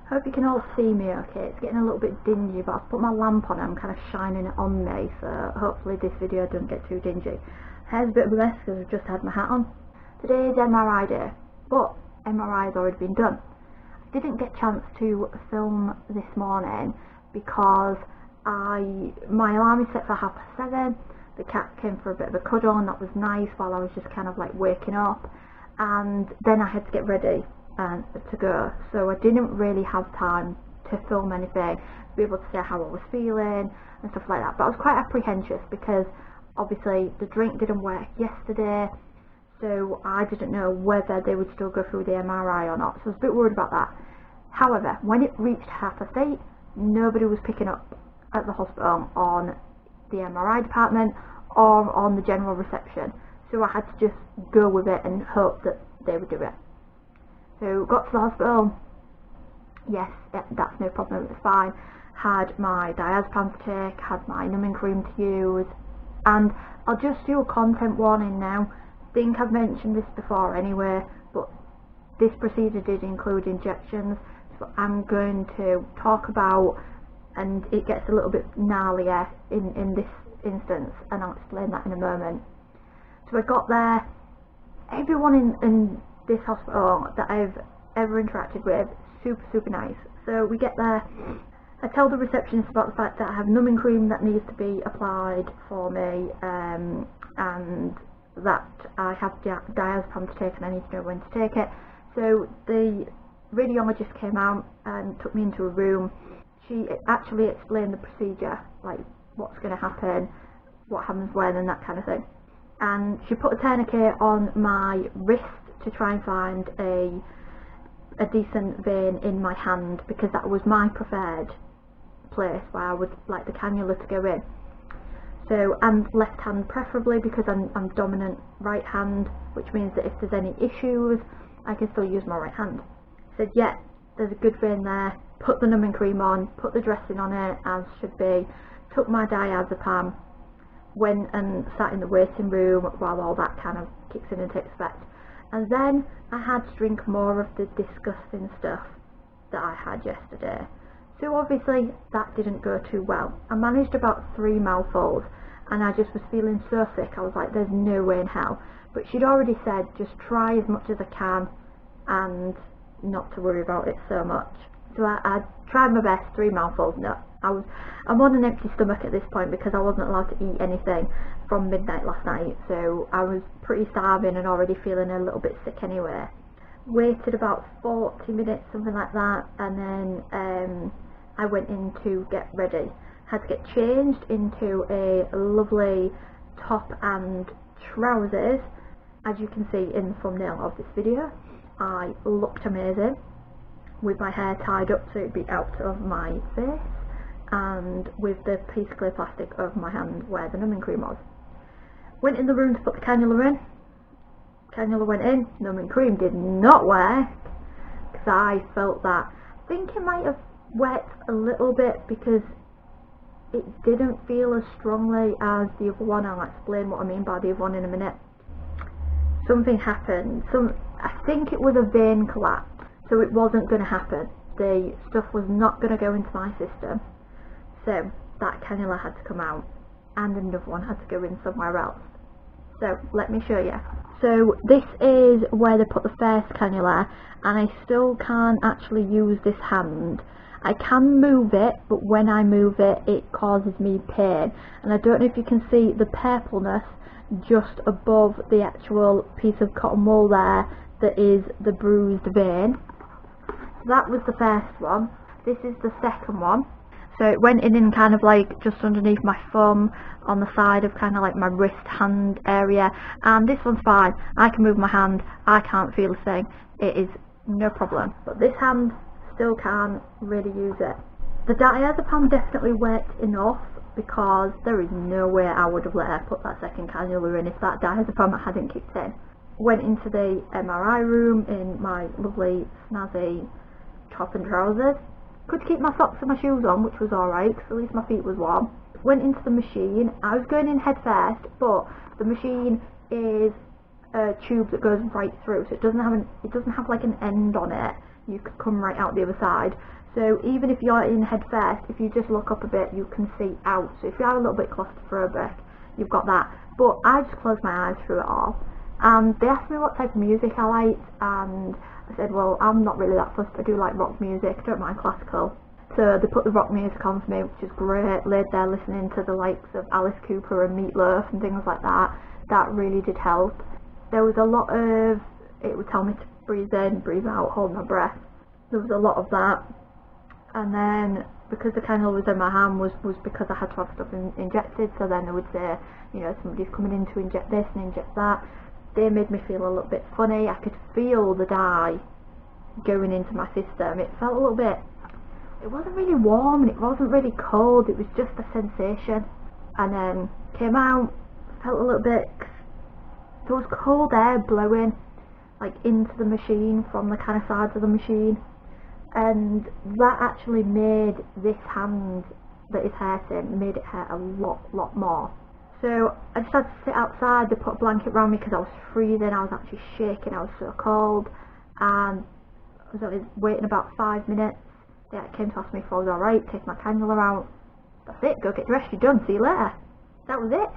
Hope you can all see me okay. It's getting a little bit dingy, but I've put my lamp on and I'm kind of shining it on me, so hopefully this video doesn't get too dingy. Hair's a bit of a mess because I've just had my hat on. Today's MRI day, but MRI has already been done. I didn't get a chance to film this morning because my alarm is set for 7:30. The cat came for a bit of a cuddle and that was nice while I was just kind of like waking up, and then I had to get ready to go, so I didn't really have time to film anything, to be able to say how I was feeling and stuff like that. But I was quite apprehensive because obviously the drink didn't work yesterday, so I didn't know whether they would still go through the MRI or not, so I was a bit worried about that. However, when it reached 8:30, nobody was picking up at the hospital on the MRI department or on the general reception, so I had to just go with it and hope that they would do it. So got to the hospital, yes, that's no problem, it's fine. Had my diazepam to take, had my numbing cream to use, and I'll just do a content warning now. I think I've mentioned this before anyway, but this procedure did include injections, so I'm going to talk about, and it gets a little bit gnarlier in this instance, and I'll explain that in a moment. So I got there, everyone in this hospital that I've ever interacted with, super nice. So we get there, I tell the receptionist about the fact that I have numbing cream that needs to be applied for me, and that I have diazepam to take and I need to know when to take it. So the radiologist came out and took me into a room. She actually explained the procedure, like what's going to happen, what happens when, and that kind of thing. And she put a tourniquet on my wrist to try and find a decent vein in my hand, because that was my preferred place where I would like the cannula to go in. So, and left hand preferably, because I'm dominant right hand, which means that if there's any issues I can still use my right hand. Said yeah, there's a good vein there, put the numbing cream on, put the dressing on it as should be, took my diazepam, went and sat in the waiting room while all that kind of kicks in and takes effect. And then I had to drink more of the disgusting stuff that I had yesterday. So obviously that didn't go too well. I managed about 3 mouthfuls and I just was feeling so sick. I was like, there's no way in hell. But she'd already said just try as much as I can and not to worry about it so much. So I tried my best, 3 mouthfuls. No, I'm on an empty stomach at this point because I wasn't allowed to eat anything from midnight last night, so I was pretty starving and already feeling a little bit sick anyway. Waited about 40 minutes, something like that, and then I went in to get ready. Had to get changed into a lovely top and trousers. As you can see in the thumbnail of this video, I looked amazing with my hair tied up so it'd be out of my face, and with the piece of clear plastic over my hand where the numbing cream was. Went in the room to put the cannula in. Cannula went in, numbing cream did not work because I felt that. I think it might have worked a little bit because it didn't feel as strongly as the other one. I'll explain what I mean by the other one in a minute. Something happened. I think it was a vein collapse, so it wasn't going to happen. The stuff was not going to go into my system, so that cannula had to come out and another one had to go in somewhere else. So let me show you. So this is where they put the first cannula, and I still can't actually use this hand. I can move it, but when I move it, it causes me pain. And I don't know if you can see the purpleness just above the actual piece of cotton wool there that is the bruised vein. So that was the first one. This is the second one. So it went in kind of like just underneath my thumb on the side of kind of like my wrist hand area, and this one's fine. I can move my hand, I can't feel a thing, it is no problem. But this hand still can't really use it. The diazepam definitely worked enough because there is no way I would have let her put that second cannula in if that diazepam hadn't kicked in. Went into the MRI room in my lovely snazzy top and trousers. Could keep my socks and my shoes on, which was alright because at least my feet was warm. Went into the machine. I was going in head first, but the machine is a tube that goes right through, so it doesn't have like an end on it. you could come right out the other side. So even if you're in head first, if you just look up a bit, you can see out. So if you are a little bit claustrophobic, you've got that. But I just closed my eyes through it all. And they asked me what type of music I liked, and I said, well, I'm not really that fussed. I do like rock music, I don't mind classical. So they put the rock music on for me, which is great. Laid there listening to the likes of Alice Cooper and Meatloaf and things like that. That really did help. There was a lot of, it would tell me to breathe in, breathe out, hold my breath. There was a lot of that. And then, because the cannula was in my hand, was because I had to have stuff injected, so then they would say, you know, somebody's coming in to inject this and inject that. They made me feel a little bit funny. I could feel the dye going into my system. It felt a little bit, it wasn't really warm and it wasn't really cold, it was just a sensation. And then came out, felt a little bit, there was cold air blowing like into the machine from the kind of sides of the machine, and that actually made this hand that is hurting, made it hurt a lot more. So I just had to sit outside. They put a blanket around me because I was freezing, I was actually shaking, I was so cold, and I was only waiting about 5 minutes. They came to ask me if I was alright, take my cannula out. That's it, go get dressed, you're done, see you later. That was it.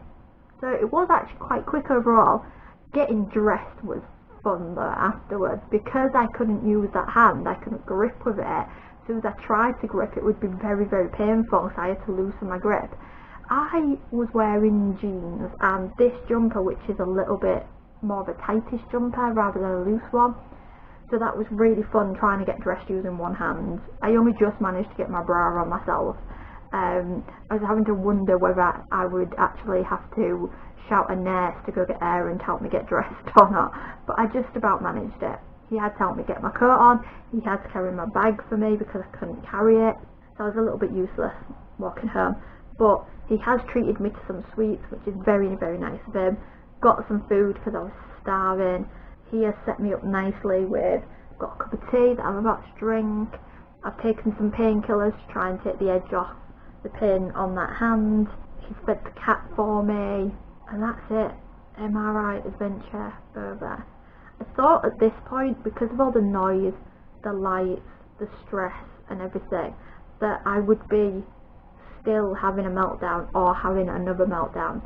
So it was actually quite quick overall. Getting dressed was fun though afterwards, because I couldn't use that hand, I couldn't grip with it. As soon as I tried to grip, it would be very painful, so I had to loosen my grip. I was wearing jeans and this jumper, which is a little bit more of a tightish jumper rather than a loose one, so that was really fun trying to get dressed using one hand. I only just managed to get my bra on myself. I was having to wonder whether I would actually have to shout a nurse to go get Aaron to help me get dressed or not, but I just about managed it. He had to help me get my coat on, he had to carry my bag for me because I couldn't carry it, so I was a little bit useless walking home. But he has treated me to some sweets, which is very nice of him. Got some food because I was starving. He has set me up nicely with, got a cup of tea that I'm about to drink. I've taken some painkillers to try and take the edge off the pain on that hand. He's fed the cat for me, and that's it. MRI adventure over. I thought at this point, because of all the noise, the lights, the stress and everything, that I would be still having a meltdown or having another meltdown.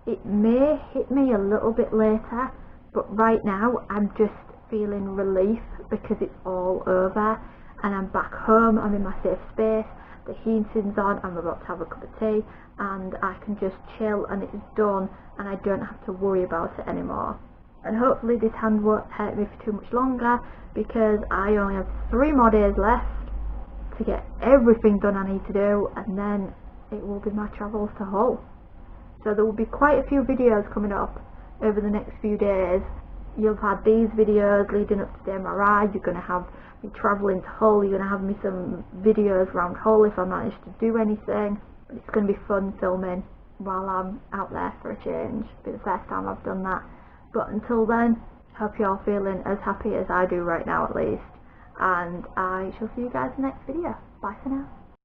It may hit me a little bit later, but right now I'm just feeling relief because it's all over and I'm back home, I'm in my safe space, the heating's on, I'm about to have a cup of tea and I can just chill and it's done and I don't have to worry about it anymore. And hopefully this hand won't hurt me for too much longer, because I only have 3 more days left to get everything done I need to do, and then it will be my travels to Hull. So there will be quite a few videos coming up over the next few days. You've had these videos leading up to the MRI, you're going to have me travelling to Hull, you're going to have me some videos around Hull if I manage to do anything. It's going to be fun filming while I'm out there for a change. It'll be the first time I've done that. But until then, hope you're all feeling as happy as I do right now at least. And I shall see you guys in the next video. Bye for now.